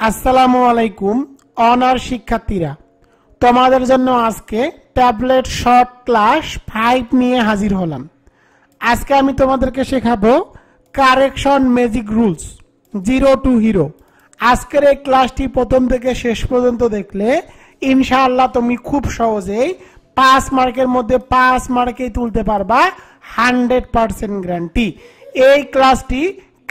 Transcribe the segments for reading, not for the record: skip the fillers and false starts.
আসসালামু আলাইকুম অনার শিক্ষার্থীরা, তোমাদের জন্য আজকে ট্যাবলেট শর্ট ক্লাস 5 নিয়ে হাজির হলাম। আজকে আমি তোমাদেরকে শেখাবো correction magic rules 0 to hero. আজকের এই ক্লাসটি প্রথম থেকে শেষ পর্যন্ত দেখলে ইনশাআল্লাহ তুমি খুব সহজেই 5 মার্কের মধ্যে 5 মার্কেই তুলতে পারবা, 100% গ্যারান্টি। এই ক্লাসটি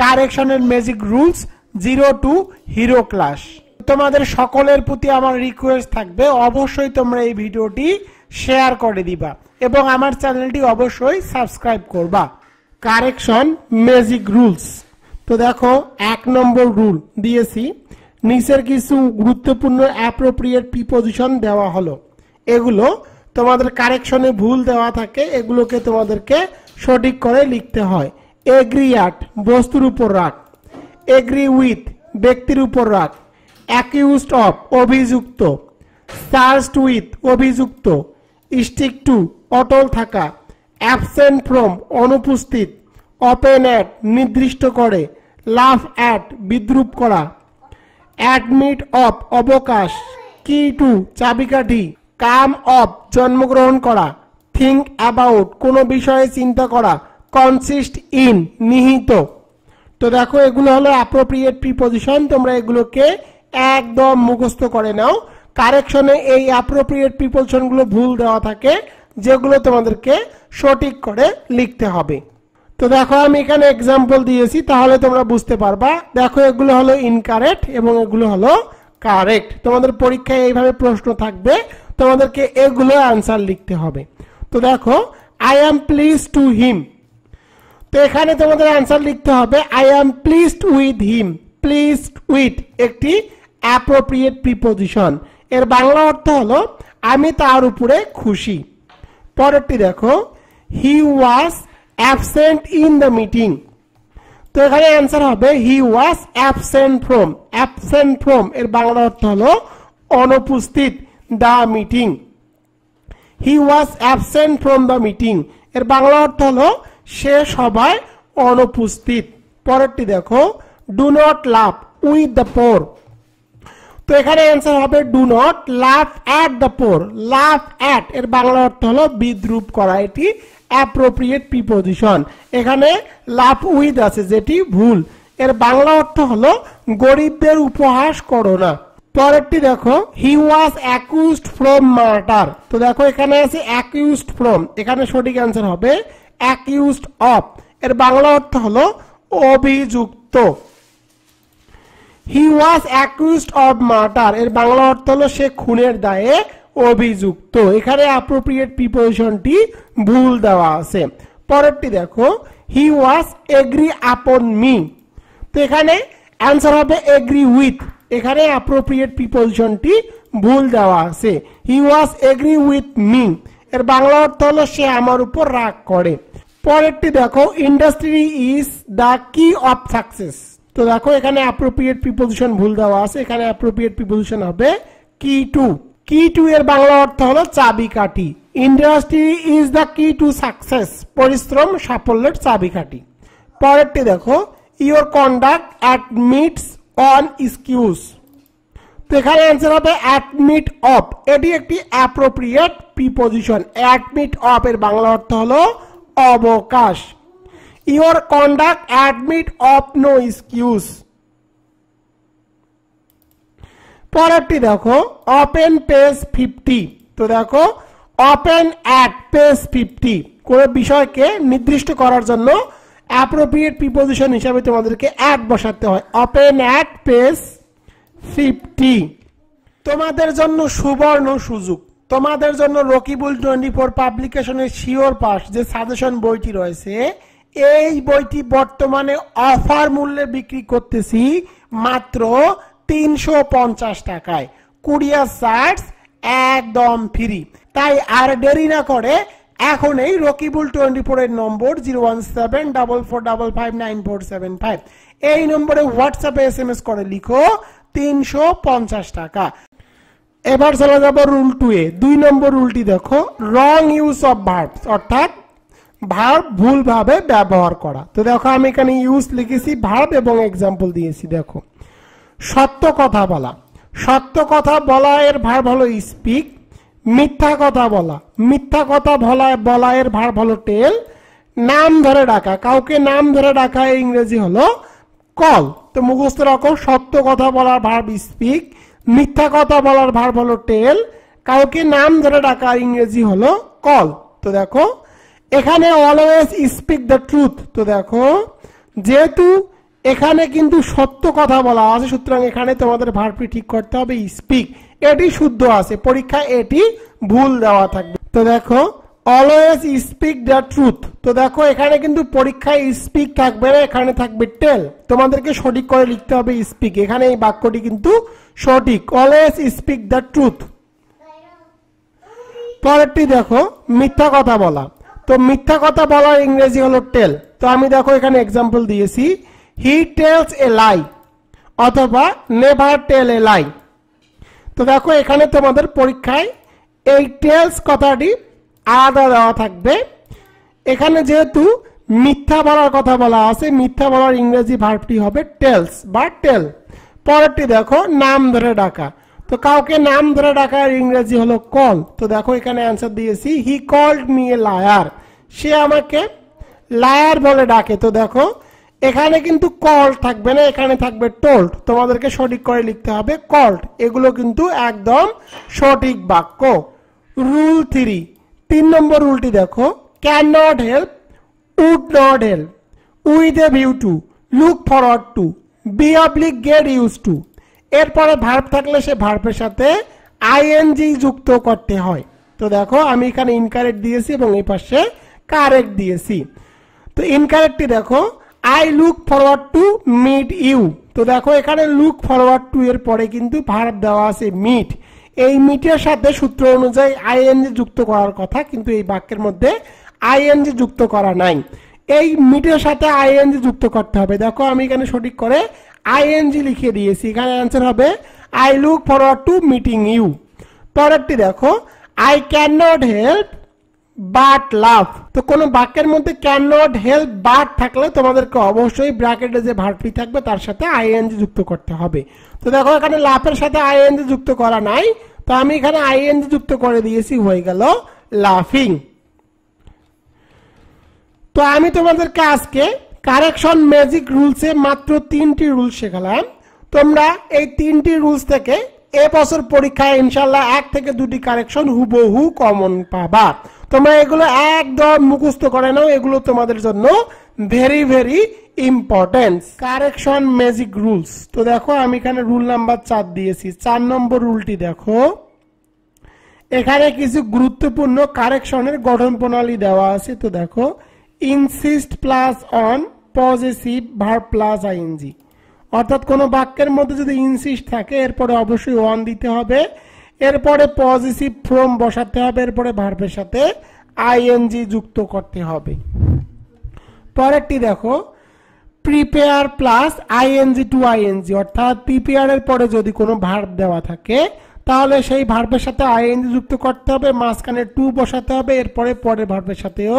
কারেকশনের magic rules 0 to hero class. তোমাদের সকলের প্রতি আমার রিকোয়েস্ট থাকবে, অবশ্যই তোমরা এই ভিডিওটি শেয়ার করে দিবা এবং আমার চ্যানেলটি অবশ্যই সাবস্ক্রাইব করবা। Correction magic rules. তো দেখো 1 নম্বর রুল দিয়েছি, নিচের কিছু গুরুত্বপূর্ণ অ্যাপ্রোপ্রিয়েট প্রিপজিশন দেওয়া হলো। এগুলো তোমাদের কারেকশনে ভুল দেওয়া থাকে, এগুলোকে তোমাদেরকে সঠিক করে লিখতে হয়। এগ্রি অ্যাট বস্তুর উপর রাখ, এগ্রি উইথ ব্যক্তির উপর রাখ, অ্যাকিউজড অফ অভিযুক্ত, চার্জড উইথ অভিযুক্ত, স্টিক টু অটল থাকা, অ্যাবসেন্ট ফ্রম অনুপস্থিত, ওপেন অ্যাট নির্দিষ্ট করে, লাফ অ্যাট বিদ্রুপ করা, অ্যাডমিট অফ অবকাশ, কি টু চাবিকাঠি, কাম অফ জন্মগ্রহণ করা, থিঙ্ক অ্যাবাউট কোনো বিষয়ে চিন্তা করা, কনসিস্ট ইন নিহিত। তো দেখো এগুলো হলো অ্যাপ্রোপ্রিয়েট প্রিপজিশন, তোমরা এগুলোকে একদম মুখস্থ করে নাও। কারেকশনে এই অ্যাপ্রোপ্রিয়েট প্রিপজিশনগুলো ভুল দেওয়া থাকে, যেগুলো তোমাদেরকে সঠিক করে লিখতে হবে। তো দেখো আমি এখানে এক্সাম্পল দিয়েছি, তাহলে তোমরা বুঝতে পারবা। দেখো এগুলো হলো ইনকারেক্ট এবং এগুলো হলো কারেক্ট। তোমাদের পরীক্ষায় এইভাবে প্রশ্ন থাকবে, তোমাদেরকে এগুলো অ্যান্সার লিখতে হবে। তো দেখো I am please to him, তো এখানে তোমাদের অ্যান্সার লিখতে হবে I am pleased with him. Pleased with একটি অ্যাপ্রোপ্রিয়েট প্রিপজিশন, এর বাংলা অর্থ হলো আমি তার উপরে খুশি। পরেরটি দেখো he was absent in the meeting, তো এখানে অ্যান্সার হবে he was absent from. Absent from এর বাংলা অর্থ হলো অনুপস্থিত the meeting. He was absent from the meeting এর বাংলা অর্থ হলো সে সভায় অনুপস্থিত। পরেরটি দেখো do not laugh with the poor, তো এখানে অ্যান্সার হবে do not laugh at the poor. Laugh at এর বাংলা অর্থ হলো বিদ্রুপ করা, এটি অ্যাপ্রোপ্রিয়েট প্রিপজিশন। এখানে লাফ উইথ আছে যেটি ভুল, এর বাংলা অর্থ হলো গরিবদের উপহাস করো না। পরেরটি দেখো he was accused from martyr, তো দেখো এখানে আছে অ্যাকিউজড ফ্রম, এখানে সঠিক অ্যান্সার হবে অ্যাকিউজড অফ, এর বাংলা অর্থ হলো অভিযুক্ত। হি ওয়াজ অ্যাকিউজড অফ মার্টার এর বাংলা অর্থ হলো সে খুনের দায়ে অভিযুক্ত। এখানে অ্যাপ্রোপ্রিয়েট প্রিপজিশনটি ভুল দেওয়া আছে। পরেরটি দেখো হি ওয়াজ এগ্রি আপন মি, তো এখানে অ্যান্সার হবে এগ্রি উইথ, এখানে অ্যাপ্রোপ্রিয়েট প্রিপজিশনটি ভুল দেওয়া আছে। হি ওয়াজ এগ্রি উইথ মি এর বাংলা অর্থ হলো সে আমার উপর রাগ করে। পরেরটি দেখো ইন্ডাস্ট্রি ইজ দ্য কি অফ সাকসেস, তো দেখো এখানে অ্যাপ্রোপ্রিয়েট প্রিপজিশন ভুল দেওয়া আছে, এখানে অ্যাপ্রোপ্রিয়েট প্রিপজিশন হবে কি টু। কি টু এর বাংলা অর্থ হলো চাবিকাঠি। ইন্ডাস্ট্রি ইজ দ্য কি টু সাকসেস, পরিশ্রম সাফল্যের চাবিকাঠি। পরেরটি দেখো your conduct admits on excuse, তো এখানে অ্যান্সার হবে অ্যাডমিট অফ, এটি একটি অ্যাপ্রোপ্রিয়েট প্রিপজিশন। অ্যাডমিট অফ এর বাংলা অর্থ হলো অবকাশ। Your conduct admit of no excuse. পরেরটি দেখো ওপেন পেজ 50, তো দেখো ওপেন অ্যাট পেজ 50 কোন বিষয়কে নির্দিষ্ট করার জন্য অ্যাপ্রোপ্রিয়েট প্রিপজিশন হিসাবে তোমাদেরকে অ্যাট বসাতে হয়। Open at page 50। তোমাদের জন্য সুবর্ণ সুযোগ, তোমাদের জন্য রকিবুল 24 পাবলিকেশনের শিওর পাস যে সাজেশন বইটি রয়েছে, এই বইটি বর্তমানে অফার মূল্যে বিক্রি করতেছি মাত্র 350 টাকায়, কুরিয়ার চার্জ একদম ফ্রি। তাই আর দেরি না করে এখন এই রকিবুল 24 এর নম্বর 01744559475 এই নম্বরে হোয়াটসঅ্যাপে SMS করে লিখো 350 টাকা। এবার চলে যাব রুল 2 এ। 2 নম্বর রুলটি দেখো রং ইউজ অফ ভার্বস, অর্থাৎ ভার্ব ভুলভাবে ব্যবহার করা। তো দেখো আমি এখানে ইউজ লিখেছি ভার্ব এবং এক্সাম্পল দিয়েছি। দেখো সত্য কথা বলা। সত্য কথা বলা এর ভার্ব হলো স্পিক। মিথ্যা কথা বলা, মিথ্যা কথা বলা এর ভার্ব হলো টেল। নাম ধরে ডাকা, কাউকে নাম ধরে ডাকা ইংরেজি হলো কল। তো মুখস্থ রাখো, সত্য কথা বলার ভার্ব স্পিক, মিথ্যা কথা বলার ভার্ব হলো টেল, কাউকে নাম ধরে ডাকা ইংরেজি হলো কল। তো দেখো এখানে অলওয়েজ স্পিক দ্য ট্রুথ। তো দেখো যেহেতু এখানে কিন্তু সত্য কথা বলা আছে, সুতরাং এখানে তোমাদের ভার্বটি ঠিক করতে হবে স্পিক। এটি শুদ্ধ আছে, পরীক্ষায় এটি ভুল দেওয়া থাকবে। তো দেখো অলওয়েজ স্পিক দ্য ট্রুথ। তো দেখো এখানে কিন্তু পরীক্ষায় স্পিক থাকবে না, এখানে থাকবে টেল। তোমাদেরকে সঠিক করে লিখতে হবে স্পিক। এখানে এই বাক্যটি কিন্তু সঠিক, অলওয়েজ স্পিক দ্য ট্রুথ। পরেরটি দেখো মিথ্যা কথা বলা। তো মিথ্যা কথা বলার ইংরেজি হলো টেল। তো আমি দেখো এখানে এক্সাম্পল দিয়েছি, হি টেলস এ লাই অথবা নেভার টেল এ লাই। তো দেখো এখানে তোমাদের পরীক্ষায় এই টেলস কথাটি আলাদা দেওয়া থাকবে। এখানে যেহেতু মিথ্যা বলার কথা বলা আছে, মিথ্যা বলার ইংরেজি ভার্বটি হবে টেলস বা টেল। পরেরটি দেখো নাম ধরে ডাকা। তো কাউকে নাম ধরে ডাকার ইংরেজি হলো কল। তো দেখো এখানে অ্যান্সার দিয়েছি, he called me a liar, সে আমাকে লায়ার বলে ডাকে। তো দেখো এখানে কিন্তু কল্ড থাকবে না, এখানে থাকবে টোল্ড। তোমাদেরকে সঠিক করে লিখতে হবে কল্ড। এগুলো কিন্তু একদম সঠিক বাক্য। রুল 3, 3 নম্বর রুলটি দেখো, can not help, would not help, with a view to, look forward to, be oblige get use to. এরপরে ভার্ব থাকলে সে ভার্বের সাথে আইএনজি যুক্ত করতে হয়। তো দেখো আমি এখানে ইনকারেক্ট দিয়েছি এবং এই পাশে কারেক্ট দিয়েছি। তো ইনকারেক্টটি দেখো, I look forward to meet you. তো দেখো এখানে লুক ফরওয়ার্ড টু এর পরে কিন্তু ভার্ব দেওয়া আছে মিট। এই মিটের সাথে সূত্র অনুযায়ী আইএনজি যুক্ত করার কথা, কিন্তু এই বাক্যের মধ্যে আইএনজি যুক্ত করা নাই। এই মিটের সাথে আইএনজি যুক্ত করতে হবে। দেখো আমি এখানে সঠিক করে আইএনজি লিখে দিয়েছি। এখানে অ্যান্সার হবে I look forward to meeting you. পরেরটি দেখো, I can not help but love. তো কোনো বাক্যের মধ্যে ক্যান নট হেল্প বাট থাকলে তোমাদেরকে অবশ্যই ব্র্যাকেটে যে ভার্বটি থাকবে তার সাথে আইএনজি যুক্ত করতে হবে। তো দেখো এখানে লাভের সাথে আইএনজি যুক্ত করা নাই, তো আমি এখানে আইএনজি যুক্ত করে দিয়েছি, হয়ে গেল লাফিং। তো আমি তোমাদেরকে আজকে কারেকশন ম্যাজিক রুলসে মাত্র 3টি রুলস শেখালাম। তোমরা এই 3টি রুলস থেকে এবছর পরীক্ষায় ইনশাল্লাহ 1 থেকে 2টি কারেকশন হুবহু কমন পাবা। তোমরা এগুলো একদম মুখস্থ করে নাও, এগুলো তোমাদের জন্য very very important. Correction magic rules. তো দেখো আমি এখানে রুল নাম্বার 4 দিয়েছি। 4 নম্বর রুলটি দেখো, এখানে কিছু গুরুত্বপূর্ণ কারেকশনের গঠন প্রণালী দেওয়া আছে। তো দেখো, insist plus on possessive verb plus ING. অর্থাৎ কোনো বাক্যের মধ্যে যদি ইনসিস্ট থাকে এরপরে অবশ্যই অন দিতে হবে, এরপরে পজিটিভ ফ্রম বসাতে হবে, এরপরে ভার্বের সাথে আইএনজি যুক্ত করতে হবে। পরেরটি দেখো, prepare plus ING to ING. অর্থাৎ প্রিপেয়ারের পরে যদি কোনো ভার্ব দেওয়া থাকে তাহলে সেই ভার্বের সাথে আইএনজি যুক্ত করতে হবে, মাঝখানে টু বসাতে হবে, এরপরে পরের ভার্বের সাথেও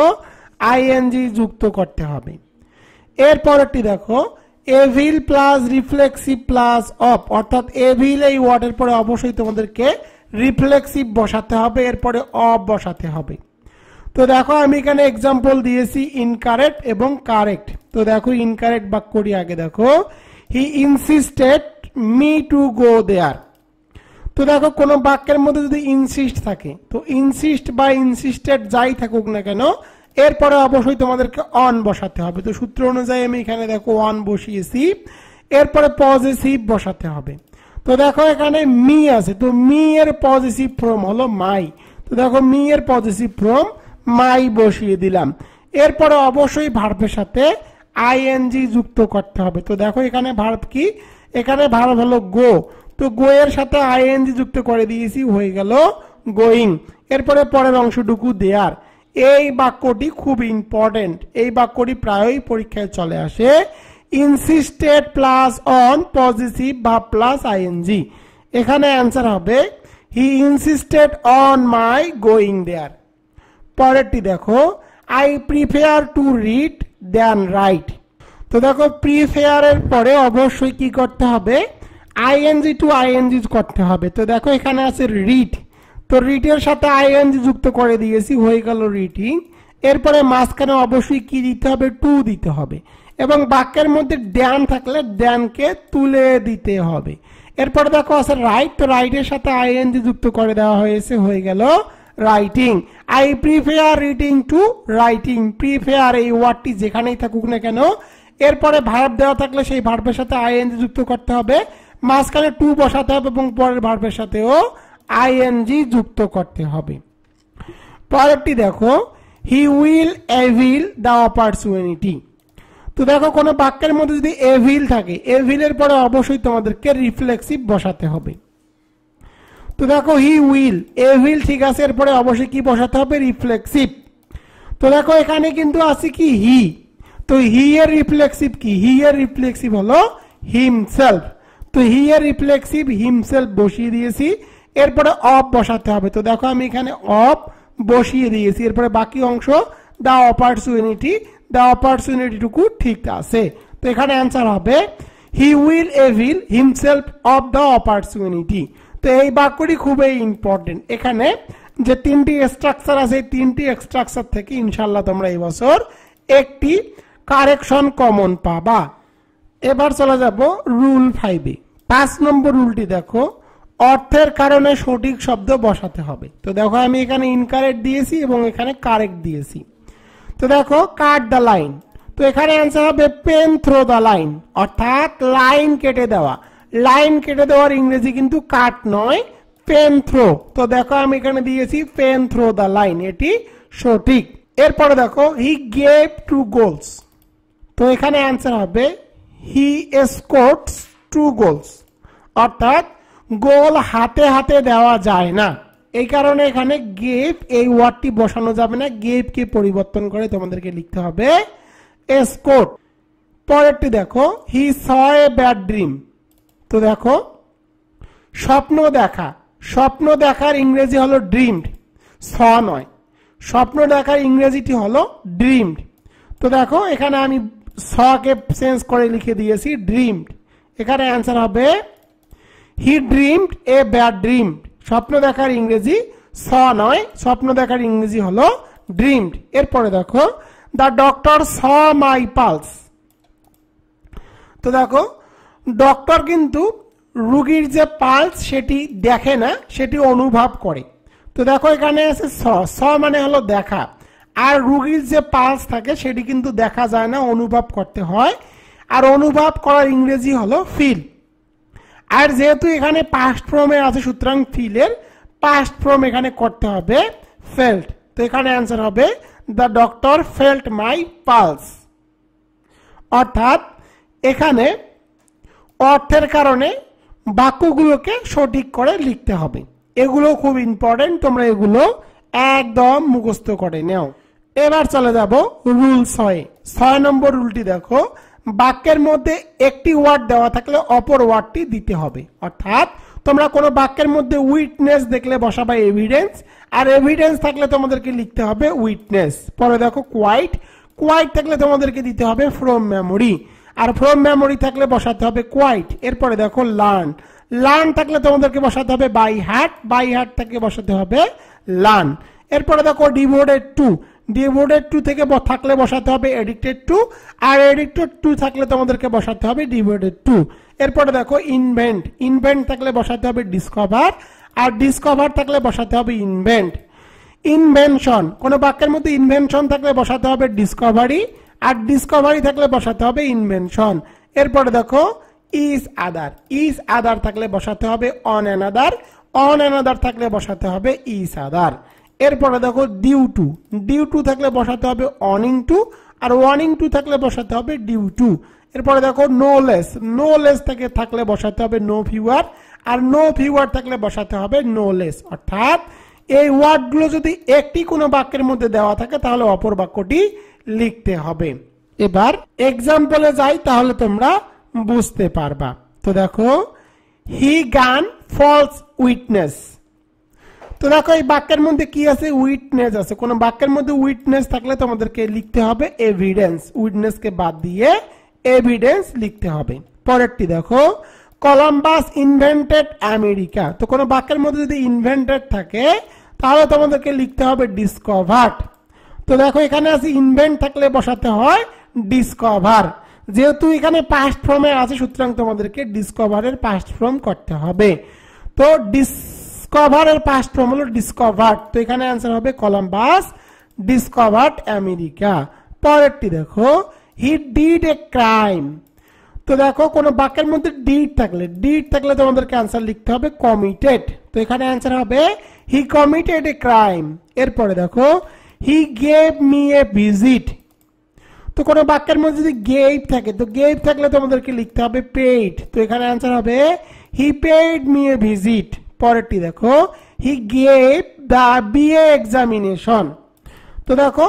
আইএনজি যুক্ত করতে হবে। এরপরেরটি দেখো, evil plus reflexive plus of. অর্থাৎ এভিল এই ওয়ার্ডের পরে অবশ্যই তোমাদেরকে রিফ্লেক্সিভ বসাতে হবে, এরপরে অফ বসাতে হবে। তো দেখো আমি এখানে এক্সাম্পল দিয়েছি ইনকারেক্ট এবং কারেক্ট। তো দেখো ইনকারেক্ট বাক্যটি আগে দেখো, he insisted me to go there. তো দেখো কোনো বাক্যের মধ্যে যদি ইনসিস্ট থাকে, তো ইনসিস্ট বা ইনসিস্টেড যাই থাকুক না কেন এরপরে অবশ্যই তোমাদেরকে অন বসাতে হবে। তো সূত্র অনুযায়ী আমি এখানে দেখো অন বসিয়েছি, এরপরে পজিটিভ বসাতে হবে। তো দেখো এখানে মি আছে, তো মি এর পজিটিভ ফর্ম হলো মাই। তো দেখো মি এর পজিটিভ ফর্ম মাই বসিয়ে দিলাম, এরপরে অবশ্যই ভার্বের সাথে আইএনজি যুক্ত করতে হবে। তো দেখো এখানে ভার্ব কি, এখানে ভার্ব হলো গো। তো গো এর সাথে আইএনজি যুক্ত করে দিয়েছি, হয়ে গেল গোয়িং। এরপরে পরের অংশটুকু দেয়ার। এই বাক্যটি খুব ইম্পর্টেন্ট, এই বাক্যটি প্রায়ই পরীক্ষায় চলে আসে। ইনসিস্টেড প্লাস অন পজিটিভ বা প্লাস আইএনজি। এখানে অ্যান্সার হবে he insisted on my going there. পরেরটি দেখো, I prefer to read than write. তো দেখো প্রিফেয়ারের পরে অবশ্যই কি করতে হবে, আইএনজি টু আইএনজি করতে হবে। তো দেখো এখানে আছে রিড, তো রিডের সাথে আইএনজি যুক্ত করে দিয়েছি, হয়ে গেল রিডিং। এরপরে মাঝখানে অবশ্যই কি দিতে হবে, টু দিতে হবে, এবং বাক্যের মধ্যে ড্যান থাকলে ড্যানকে তুলে দিতে হবে। এরপরে দেখো আছে রাইট, তো রাইটের সাথে আইএনজি যুক্ত করে দেওয়া হয়েছে, হয়ে গেল writing. I prefer reading to writing. Prefer এই ওয়ার্ডটি যেখানেই থাকুক না কেন, এরপরে ভার্ব দেওয়া থাকলে সেই ভার্বের সাথে আইএনজি যুক্ত করতে হবে, মাঝখানে টু বসাতে হবে এবং পরের ভার্বের সাথেও আইএনজি যুক্ত করতে হবে। পরেরটি দেখো, he will evil the opportunity. তো দেখো কোনো বাক্যের মধ্যে যদি এভিল থাকে, এভিলের পরে অবশ্যই তোমাদেরকে রিফ্লেক্সিভ বসাতে হবে। তো দেখো হি উইল, এভিল ঠিক আছে, এরপরে অবশ্যই কি বসাতে হবে, রিফ্লেক্সিভ। তো দেখো এখানে কিন্তু আছে কি হি, তো হি এর রিফ্লেক্সিভ কি, হি এর রিফ্লেক্সিভ হলো হিমসেলফ। তো হি এর রিফ্লেক্সিভ হিমসেলফ বসিয়ে দিয়েছি, এরপরে অফ বসাতে হবে। তো দেখো আমি এখানে অফ বসিয়ে দিয়েছি, এরপরে বাকি অংশ দ্য অপরচুনিটি, দ্য অপরচুনিটিটুকু ঠিক আছে। তো এখানে অ্যান্সার হবে he will evil himself of the opportunity. তো এই বাক্যটি খুবই ইম্পর্টেন্ট। এখানে যে তিনটি স্ট্রাকচার আছে, এই তিনটি স্ট্রাকচার থেকে ইনশাল্লাহ তোমরা এই বছর একটি কারেকশন কমন পাবা। এবার চলে যাব রুল 5-এ। 5 নম্বর রুলটি দেখো, অর্থের কারণে সঠিক শব্দ বসাতে হবে। তো দেখো আমি এখানে ইনকারেক্ট দিয়েছি এবং এখানে কারেক্ট দিয়েছি। তো দেখো কাট দ্য লাইন, তো এখানে অ্যান্সার হবে পেন থ্রো দ্য লাইন, অর্থাৎ লাইন কেটে দেওয়া। লাইন কেটে দেওয়ার ইংরেজি কিন্তু কাট নয়, পেন থ্রো। তো দেখো আমি এখানে দিয়েছি পেন থ্রো দ্য লাইন, এটি সঠিক। এরপরে দেখো হি গেভ 2 গোলস, তো এখানে অ্যান্সার হবে হি স্কোরস 2 গোলস, অর্থাৎ গোল হাতে হাতে দেওয়া যায় না, এই কারণে এখানে গেভ এই ওয়ার্ডটি বসানো যাবে না, গেভ কে পরিবর্তন করে তোমাদেরকে লিখতে হবে স্কোর। পরেরটি দেখো হি স এ ব্যাড ড্রিম, তো দেখো স্বপ্ন দেখা, স্বপ্ন দেখার ইংরেজি হলো ড্রিমড, স নয়, স্বপ্ন দেখার ইংরেজিটি হলো ড্রিমড। তো দেখো এখানে আমি স কে চেঞ্জ করে লিখে দিয়েছি ড্রিমড, এখানে অ্যান্সার হবে হি ড্রিমড এ ব্যাড ড্রিম। স্বপ্ন দেখার ইংরেজি স নয়, স্বপ্ন দেখার ইংরেজি হলো ড্রিমড। এরপরে দেখো the doctor saw my pulse, তো দেখো ডক্টর কিন্তু রোগীর যে পালস সেটি দেখে না, সেটি অনুভব করে। তো দেখো এখানে আছে স, স মানে হলো দেখা, আর রোগীর যে পালস থাকে সেটি কিন্তু দেখা যায় না, অনুভব করতে হয়, আর অনুভব করার ইংরেজি হলো ফিল। আর যেহেতু এখানে পাস্ট ফর্মে আছে, সুতরাং ফিলের পাস্ট ফর্ম এখানে করতে হবে ফেল্ট। তো এখানে অ্যান্সার হবে the doctor felt my pulse, অর্থাৎ এখানে অর্থের কারণে বাক্যগুলোকে সঠিক করে লিখতে হবে। এগুলো খুব ইম্পর্টেন্ট, তোমরা এগুলো একদম মুখস্থ করে নাও। এবার চলে যাব রুল 6। 6 নম্বর রুলটি দেখো, বাক্যের মধ্যে একটি ওয়ার্ড দেওয়া থাকলে অপর ওয়ার্ডটি দিতে হবে, অর্থাৎ তোমরা কোনো বাক্যের মধ্যে উইটনেস দেখলে বসাবা এভিডেন্স, আর এভিডেন্স থাকলে তোমাদেরকে লিখতে হবে উইটনেস। পরে দেখো কোয়াইট, কোয়াইট থাকলে তোমাদেরকে দিতে হবে from memory, are from memory থাকলে বসাতে হবে কোয়াইট। এরপরে দেখো লার্ন, লার্ন থাকলে তোমাদেরকে বসাতে হবে বাই হার্ট, বাই হার্ট থেকে বসাতে হবে লার্ন। এরপরে দেখো ডিভোটেড টু, ডিভোটেড টু থেকে থাকলে বসাতে হবে এডিক্টেড টু, আর এডিক্টেড টু থাকলে তোমাদেরকে বসাতে হবে ডিভোটেড টু। এরপরে দেখো ইনভেন্ট, ইনভেন্ট থাকলে বসাতে হবে ডিসকভার, আর ডিসকভার থাকলে বসাতে হবে ইনভেন্ট। ইনভেনশন, কোন বাক্যের মধ্যে ইনভেনশন থাকলে বসাতে হবে ডিসকভারি, আর ডিসকভারি থাকলে বসাতে হবে ইনভেনশন। এরপরে দেখো ইজ আদার, ইজ আদার থাকলে বসাতে হবে অন অ্যানাদার, অন অ্যানাদার থাকলে বসাতে হবে ইজ আদার। এরপরে দেখো ডিউ টু, ডিউ টু থাকলে বসাতে হবে অনিং টু, আর ওয়ানিং টু থাকলে বসাতে হবে ডিউ টু। এরপরে দেখো নো লেস, নো লেস থেকে থাকলে বসাতে হবে নো ফিউয়ার, আর নো ফিউয়ার থাকলে বসাতে হবে নো লেস। অর্থাৎ এই ওয়ার্ডগুলো যদি একটি কোনো বাক্যের মধ্যে দেওয়া থাকে তাহলে অপর বাক্যটি লিখতে হবে। এবার এক্সাম্পলে যাই, তাহলে তোমরা বুঝতে পারবা। তো দেখো হি গান ফলস উইটনেস, তো দেখো এই বাক্যের মধ্যে কি আছে, উইটনেস আছে। কোন বাক্যের মধ্যে উইটনেস থাকলে তোমাদেরকে লিখতে হবে এভিডেন্স, উইটনেস কে বাদ দিয়ে এভিডেন্স লিখতে হবে। পরেরটি দেখো কলম্বাস ইনভেন্টেড আমেরিকা। তো কোনো বাক্যের মধ্যে যদি ইনভেন্টেড থাকে তাহলে তোমাদেরকে লিখতে হবে ডিসকভার্ড। তো দেখো এখানে আছে ইনভেন্ট থাকলে বসাতে হয় ডিসকভার, যেহেতু এখানে পাস্ট ফর্মে আছে সুতরাং তোমাদেরকে ডিসকভারের পাস্ট ফর্ম করতে হবে। তো ডিসকভারের পাস্ট ফর্ম হলো ডিসকভার্ড, তো এখানে অ্যান্সার হবে কলম্বাস ডিসকভার্ড আমেরিকা। পরেরটি দেখো, হি ডিড এ ক্রাইম। তো দেখো কোনো বাক্যের মধ্যে ডিড থাকলে তোমাদেরকে অ্যান্সার লিখতে হবে কমিটেড, তো এখানে অ্যান্সার হবে হি কমিটেড এ ক্রাইম। এরপরে দেখো he gave me a visit. তো কোনো বাক্যের মধ্যে যদি গেভ থাকে, তো গেভ থাকলে তোমাদেরকে লিখতে হবে পেইড, তো এখানে অ্যান্সার হবে হি পেইড মি এ ভিজিট। পরেরটি দেখো, he gave the BA examination. তো দেখো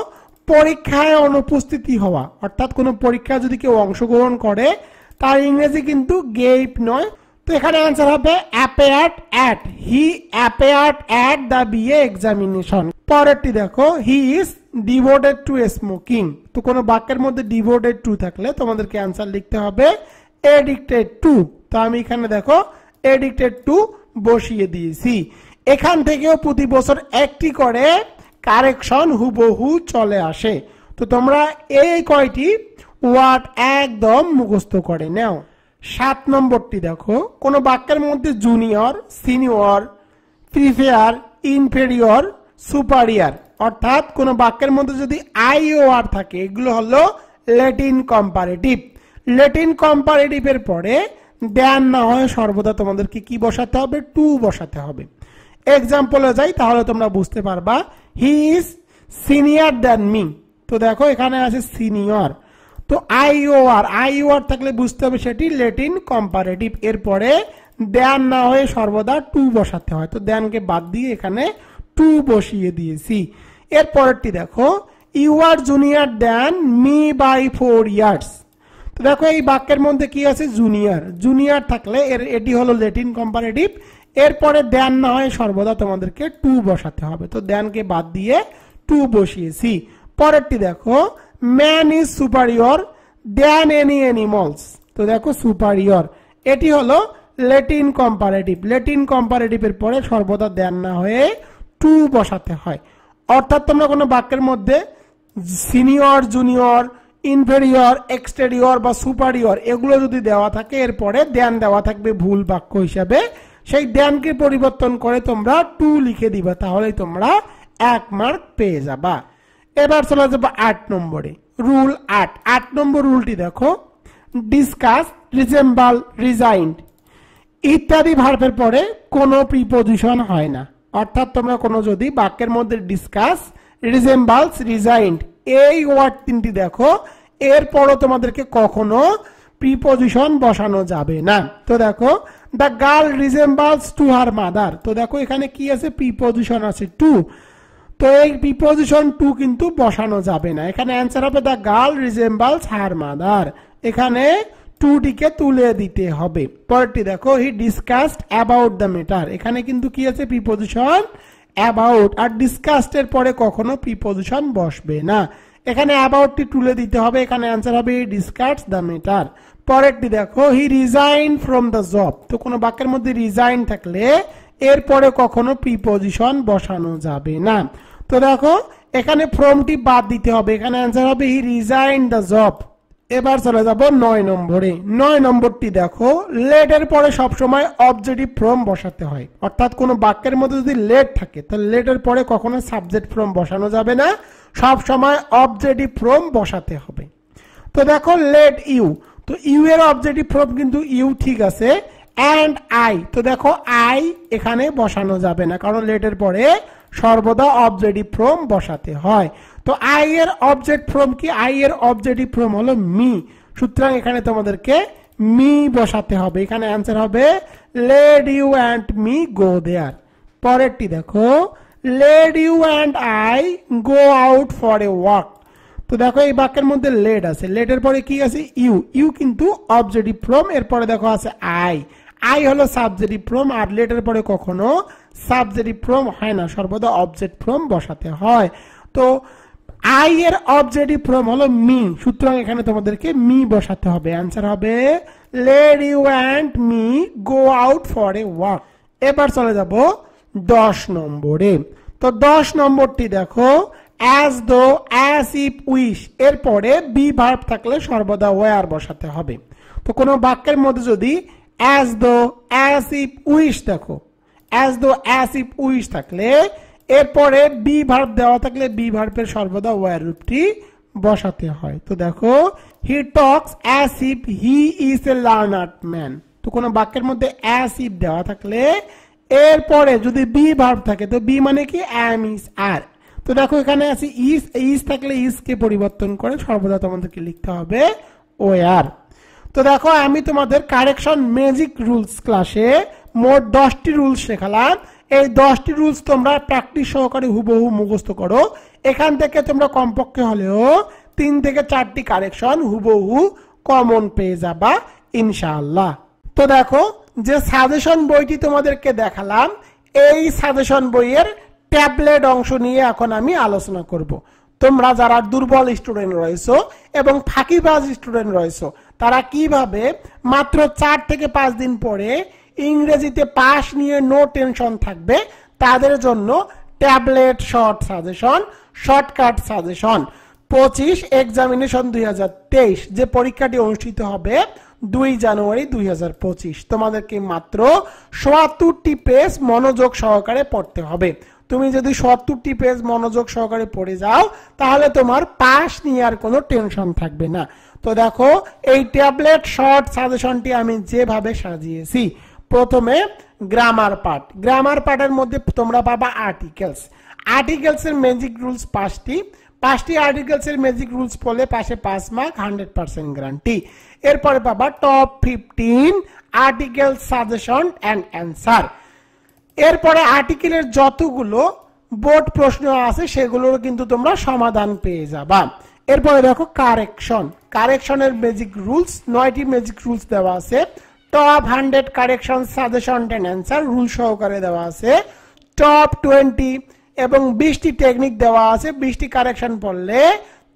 পরীক্ষায় অনুপস্থিতি হওয়া, অর্থাৎ কোনো পরীক্ষায় যদি কেউ অংশগ্রহণ করে তার ইংরেজি কিন্তু গেভ নয়, তো এখানে অ্যান্সার হবে appeared at, he appeared at the BA examination. পরেরটি দেখো, he is devoted to smoking. তো কোনো বাক্যের মধ্যে ডিভোটেড টু থাকলে তোমাদেরকে অ্যান্সার লিখতে হবে এডিক্টেড টু, তো আমি এখানে দেখো এডিক্টেড টু বসিয়ে দিয়েছি। এখান থেকেও প্রতি বছর একটি করে কারেকশন হুবহু চলে আসে, তো তোমরা এই কয়টি ওয়ার্ড একদম মুখস্থ করে নাও। 7 নম্বরটি দেখো, কোনো বাক্যের মধ্যে জুনিয়র, সিনিয়র, প্রিফেয়ার, ইনফেরিয়র, সুপারিয়ার, অর্থাৎ কোনো বাক্যের মধ্যে যদি আই ও আর থাকে এগুলো হলো ল্যাটিন কম্পারেটিভ। ল্যাটিন কম্পারেটিভের পরে দেন না হয় সর্বদা তোমাদেরকে কি বসাতে হবে, টু বসাতে হবে। এক্সাম্পলে যাই তাহলে তোমরা বুঝতে পারবা। He is senior than me, তো দেখো এখানে আছে সিনিয়র, তো আই ও আর থাকলে বুঝতে হবে সেটি ল্যাটিন কম্পারেটিভ। এরপরে দেন না হয়ে সর্বদা টু বসাতে হয়, তো দেনকে বাদ দিয়ে এখানে টু বসিয়ে দিয়েছি। এরপরেরটি দেখো, you are junior than me by 4 years. তো দেখো এই বাক্যের মধ্যে কি আছে, জুনিয়র থাকলে এটি হলো ল্যাটিন কম্পারেটিভ। এরপরে দেন না হয় সর্বদা তোমাদেরকে টু বসাতে হবে, তো দেনকে বাদ দিয়ে টু বসিয়েছি। পরেরটি দেখো, man is superior than any animals. তো দেখো সুপারিয়র এটি হলো ল্যাটিন কম্পারেটিভ। ল্যাটিন কম্পারেটিভের পরে সর্বদা দেন না হয়ে টু বসাতে হয়, অর্থাৎ তোমরা কোনো বাক্যের মধ্যে সিনিয়র, জুনিয়র, ইনফেরিয়র, এক্সটেরিয়র বা সুপারিয়র এগুলো যদি দেওয়া থাকে এরপরে দেন দেওয়া থাকবে ভুল বাক্য হিসাবে, সেই দেনকে পরিবর্তন করে তোমরা টু লিখে দিবা, তাহলেই তোমরা 1 মার্ক পেয়ে যাবা। এবার চলে যাবো 8 নম্বরে, রুল 8 নম্বর রুলটি দেখো, ডিসকাস, রিজেম্বল, রিজাইন্ড ইত্যাদি ভার্বের পরে কোনো প্রিপোজিশন হয় না, অর্থাৎ তোমরা কোনো যদি বাক্যের মধ্যে ডিসকাস, রিজেম্বলস, রিজাইন্ড এই ওয়ার্ড তিনটি দেখো এরপরও তোমাদেরকে কখনো প্রিপোজিশন বসানো যাবে না। তো দেখো the girl resembles to her mother, তো দেখো এখানে কি আছে, প্রিপোজিশন আছে টু, তো এই প্রিপোজিশন টু কিন্তু বসানো যাবে না। এখানে অ্যান্সার হবে the girl resembles her mother, এখানে টুটিকে তুলে দিতে হবে। পরেরটি দেখো, হি ডিসকাসড অ্যাবাউট দ্য ম্যাটার, এখানে কিন্তু কি আছে, প্রিপোজিশন অ্যাবাউট, আর ডিসকাসড এর পরে কখনো প্রিপোজিশন বসবে না, এখানে অ্যাবাউটটি তুলে দিতে হবে। এখানে অ্যান্সার হবে হি ডিসকাসড দ্য ম্যাটার। পরেরটি দেখো, হি রিজাইন ফ্রম দ্য জব, তো কোনো বাক্যের মধ্যে রিজাইন থাকলে এরপরে কখনো প্রিপোজিশন বসানো যাবে না। তো দেখো এখানে ফ্রমটি বাদ দিতে হবে, এখানে অ্যান্সার হবে হি রিজাইন দ্য জব। এবার চলে যাব 9 নম্বরে। 9 নম্বরটি দেখো, লেটের পরে সবসময় অবজেক্টিভ ফর্ম বসাতে হয়, অর্থাৎ কোনো বাক্যের মধ্যে যদি লেট থাকে তাহলে লেটের পরে কখনো সাবজেক্ট ফর্ম বসানো যাবে না, সব সময় অবজেক্টিভ ফর্ম বসাতে হবে। তো দেখো লেট ইউ, তো ইউ এর অবজেক্টিভ ফর্ম কিন্তু ইউ ঠিক আছে, অ্যান্ড আই, তো দেখো আই এখানে বসানো যাবে না, কারণ লেটের পরে সর্বদা অবজেক্টিভ ফর্ম বসাতে হয়। তো আই এর অবজেক্ট ফর্ম কি, আই এর অবজেক্টিভ ফর্ম হলো মি, সুতরাং এখানে তোমাদেরকে মি বসাতে হবে, এখানে অ্যান্সার হবে let you and me go there. পরেরটি দেখো, let you and I go out for a walk, তো দেখো এই বাক্যের মধ্যে লেট আছে, লেটের পরে কি আছে, ইউ, ইউ কিন্তু অবজেক্টিভ ফর্ম, এরপরে দেখো আছে আই, আই হলো সাবজেক্টিভ ফর্ম, আর লেটের পরে কখনো সাবজেক্টিভ ফর্ম হয় না, সর্বদা অবজেক্ট ফর্ম বসাতে হয়। তো আই এর অবজেক্টিভ ফর্ম হলো মি, সুতরাং এখানে তোমাদেরকে মি বসাতে হবে, অ্যান্সার হবে let you and me go out for a walk. এবার চলে যাব 10 নম্বরে। তো 10 নম্বরটি দেখো, as though, as if, wish এরপরে বি ভার্ব থাকলে সর্বদা ওয়ার বসাতে হবে। তো কোনো বাক্যের মধ্যে যদি as though, as if, wish দেখো, as though, as if, wish থাকলে এরপরে বি ভার্ব দেওয়া থাকলে বি ভার্বের সর্বদা ওয়ার রূপটি বসাতে হয়। তো দেখো, he talks as if he is a learner man. তো কোনো বাক্যের মধ্যে অ্যাজ ইফ দেওয়া থাকলে এরপরে যদি বি ভার্ব থাকে, তো বি মানে কি অ্যাম, ইজ, আর। তো দেখো এখানে আছে ইজ, ইজ থাকলে ইজ কে পরিবর্তন করে সর্বদা তোমাদেরকে লিখতে হবে ওয়ার। তো দেখো আমি তোমাদের কারেকশন ম্যাজিক রুলস ক্লাসে মোট 10টি রুলস শেখালাম। এই 10টি রুলস তোমরা প্র্যাকটিস সহকারে হুবহু মুখস্থ করো। এখান থেকে তোমরা কমপক্ষে হলেও 3 থেকে 4টি কারেকশন হুবহু কমন পেয়ে যাবা ইনশাআল্লাহ। তো দেখো যে সাজেশন বইটি তোমাদেরকে দেখালাম, এই সাজেশন বইয়ের ট্যাবলেট অংশ নিয়ে এখন আমি আলোচনা করব। তোমরা যারা দুর্বল স্টুডেন্ট রয়েছো এবং ফাঁকিবাজ স্টুডেন্ট রয়েছো, তারা কিভাবে মাত্র 4 থেকে 5 দিন পরে ইংরেজিতে পাস নিয়ে নো টেনশন থাকবে, তাদের জন্য tablet short suggestion, shortcut suggestion 25 examination 2023 যে পরীক্ষাটি অনুষ্ঠিত হবে 2 জানুয়ারি 2025। তোমাদেরকে মাত্র 77টি পেজ মনোযোগ সহকারে পড়তে হবে। তুমি যদি 77টি পেজ মনোযোগ সহকারে পড়ে যাও তাহলে তোমার পাস নিয়ে আর কোনো টেনশন থাকবে না। তো দেখো এই ট্যাবলেট শর্ট সাজেশনটি আমি যেভাবে সাজিয়েছি, প্রথমে গ্রামার পার্ট। গ্রামার পার্টের মধ্যে তোমরা পাবা আর্টিকেলস। আর্টিকেলস এর ম্যাজিক রুলস 5টি আর্টিকেলস এর ম্যাজিক রুলস পড়লে পাশে 5 মার্ক, 100% গ্যারান্টি। এরপরে পাবা top 15 article suggestion and answer. এরপরে আর্টিকেলের যতগুলো বোর্ড প্রশ্ন আছে সেগুলোর কিন্তু তোমরা সমাধান পেয়ে যাবা। এরপরে দেখো কারেকশন। কারেকশনের ম্যাজিক রুলস 9টি ম্যাজিক রুলস দেওয়া আছে। Top 100 correction suggestion and answer rule সহকারে দেওয়া আছে। টপ 20 এবং 20টি টেকনিক দেওয়া আছে। 20টি কারেকশন পড়লে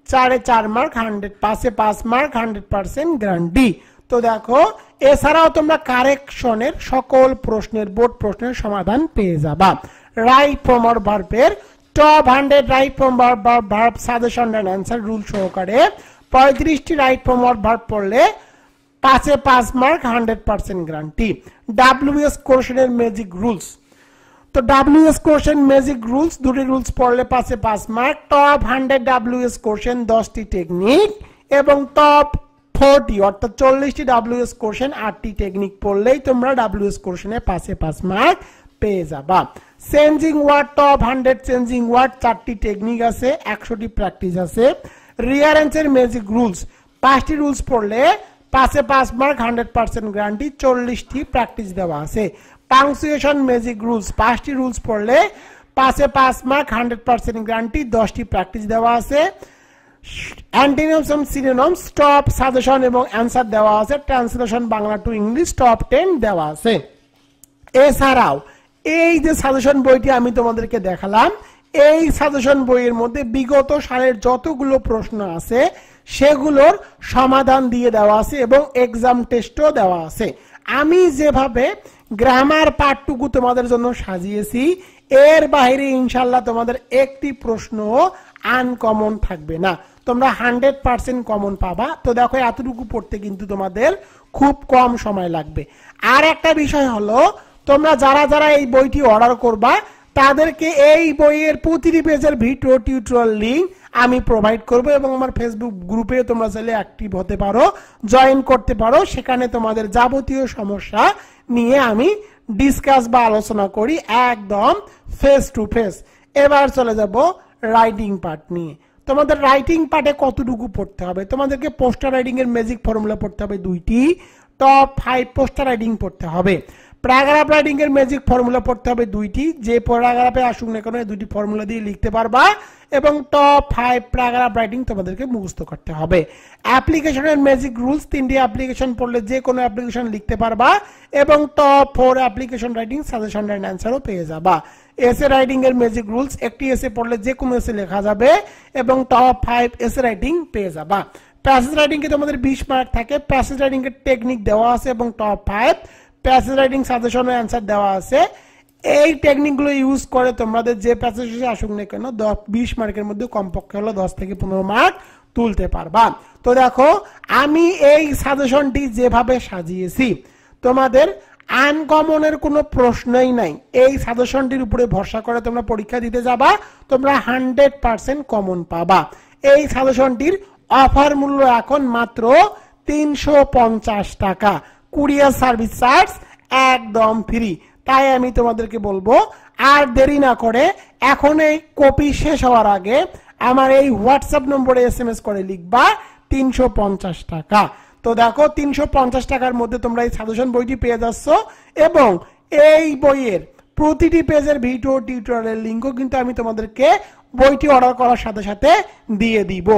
4 মার্ক, 100 পাসে 5 মার্ক, 100% গ্যারান্টি। তো দেখো এছাড়াও তোমরা কারেকশনের সকল প্রশ্নের বোর্ড প্রশ্নের সমাধান পেয়ে যাবা। রাইট ফ্রম অর ভার্বের top 100 right form verb suggestion and answer rule সহকারে 35টি রাইট ফ্রম অর ভার্ব পড়লে পাসে 5 মার্ক, 100% গ্যারান্টি। WS কোশ্চেনের ম্যাজিক রুলস। তো WS কোশ্চেন ম্যাজিক রুলস 2টি রুলস পড়লে পাসে 5 মার্ক। টপ 100 WS কোশ্চেন 10টি টেকনিক এবং টপ 40 অর্থাৎ 40টি WS কোশ্চেন 8টি টেকনিক পড়লেই তোমরা WS কোশ্চেনে পাসে 5 মার্ক পেয়ে যাবা। Changing word top 100 changing word 4টি টেকনিক আছে, 100টি প্র্যাকটিস আছে। রিয়ারেন্সের ম্যাজিক রুলস 5টি রুলস পড়লে পাসে 5 মার্ক, 100% গ্যারান্টি, 40টি প্র্যাকটিস দেওয়া আছে। পাংচুয়েশন ম্যাজিক রুলস 5টি রুলস পড়লে পাসে 5 মার্ক, 100% গ্যারান্টি, 10টি প্র্যাকটিস দেওয়া আছে। অ্যান্টিনিমস এন্ড সিনোনিমস টপ সাজেশন এবং অ্যান্সার দেওয়া আছে। Translation Bangla to English top 10 দেওয়া আছে। এছাড়াও এই যে সাজেশন বইটি আমি তোমাদেরকে দেখালাম, এই সাজেশন বইয়ের মধ্যে বিগত সালের যতগুলো প্রশ্ন আছে সেগুলোর সমাধান দিয়ে দেওয়া আছে এবং এক্সাম টেস্টও দেওয়া আছে। আমি যেভাবে গ্রামার পার্টটুকু তোমাদের জন্য সাজিয়েছি, এর বাইরে ইনশাল্লাহ তোমাদের একটি প্রশ্ন আনকমন থাকবে না, তোমরা 100% কমন পাবা। তো দেখো এতটুকু পড়তে কিন্তু তোমাদের খুব কম সময় লাগবে। আর একটা বিষয় হলো, তোমরা যারা যারা এই বইটি অর্ডার করবা তাদেরকে এই বইয়ের প্রতিটি পেজের ভিডিও টিউটোরিয়াল লিংক আমি প্রোভাইড করব এবং আমার ফেসবুক গ্রুপে তোমরা চাইলে অ্যাক্টিভ হতে পারো, জয়েন করতে পারো। সেখানে তোমাদের যাবতীয় সমস্যা নিয়ে আমি ডিসকাস বা আলোচনা করি একদম ফেস টু ফেস। এবার চলে যাব রাইটিং পার্ট নিয়ে। তোমাদের রাইটিং পার্টে কতটুকু পড়তে হবে? তোমাদেরকে পোস্টার রাইটিং এর ম্যাজিক ফর্মুলা পড়তে হবে 2টি, টপ 5 পোস্টার রাইটিং পড়তে হবে। প্যারাগ্রাফ রাইটিং এর ম্যাজিক ফর্মুলা পড়তে হবে 2টি, যে প্যারাগ্রাফে আসুক না কেন এই 2টি ফর্মুলা দিয়ে লিখতে পারবা এবং টপ 5 প্যারাগ্রাফ রাইটিং তোমাদেরকে মুখস্থ করতে হবে। অ্যাপ্লিকেশনের ম্যাজিক রুলস 3টি অ্যাপ্লিকেশন পড়লে যে কোনো অ্যাপ্লিকেশন লিখতে পারবা এবং top 4 application writing suggestion and অ্যান্সারও পেয়ে যাবা। এসে রাইটিং এর ম্যাজিক রুলস, একটি এসে পড়লে যে কোনো এসে লেখা যাবে এবং টপ 5 এসে রাইটিং পেয়ে যাবা। প্যাসেজ রাইটিং এ তোমাদের 20 মার্ক থাকে। প্যাসেজ রাইটিং এর টেকনিক দেওয়া আছে এবং টপ 5 প্যাসেজ রাইটিং সাজেশন ও অ্যানসার দেওয়া আছে। এই টেকনিকগুলো ইউজ করে তোমাদের যে প্যাসেজে আসুক না কেন 20 মার্কের মধ্যে কমপক্ষে হলো 10 থেকে 15 মার্ক তুলতে পারবা। তো দেখো আমি এই সাজেশনটি যেভাবে সাজিয়েছি তোমাদের আনকমনের কোনো প্রশ্নই নাই। এই সাজেশনটির উপরে ভরসা করে তোমরা পরীক্ষা দিতে যাবা, তোমরা 100% কমন পাবা। এই সাজেশনটির অফার মূল্য এখন মাত্র 350 টাকা, কুরিয়ার সার্ভিস চার্জ একদম ফ্রি। তাই আমি তোমাদেরকে বলবো আর দেরি না করে এখন এই কপি শেষ হওয়ার আগে আমার এই হোয়াটসঅ্যাপ নম্বরে SMS করে লিখবা 350 টাকা। তো দেখো 350 টাকার মধ্যে তোমরা এই সাজেশন বইটি পেয়ে যাচ্ছ এবং এই বইয়ের প্রতিটি পেজের ভিডিও টিউটোরিয়ালের লিংকও কিন্তু আমি তোমাদেরকে বইটি অর্ডার করার সাথে সাথে দিয়ে দিব।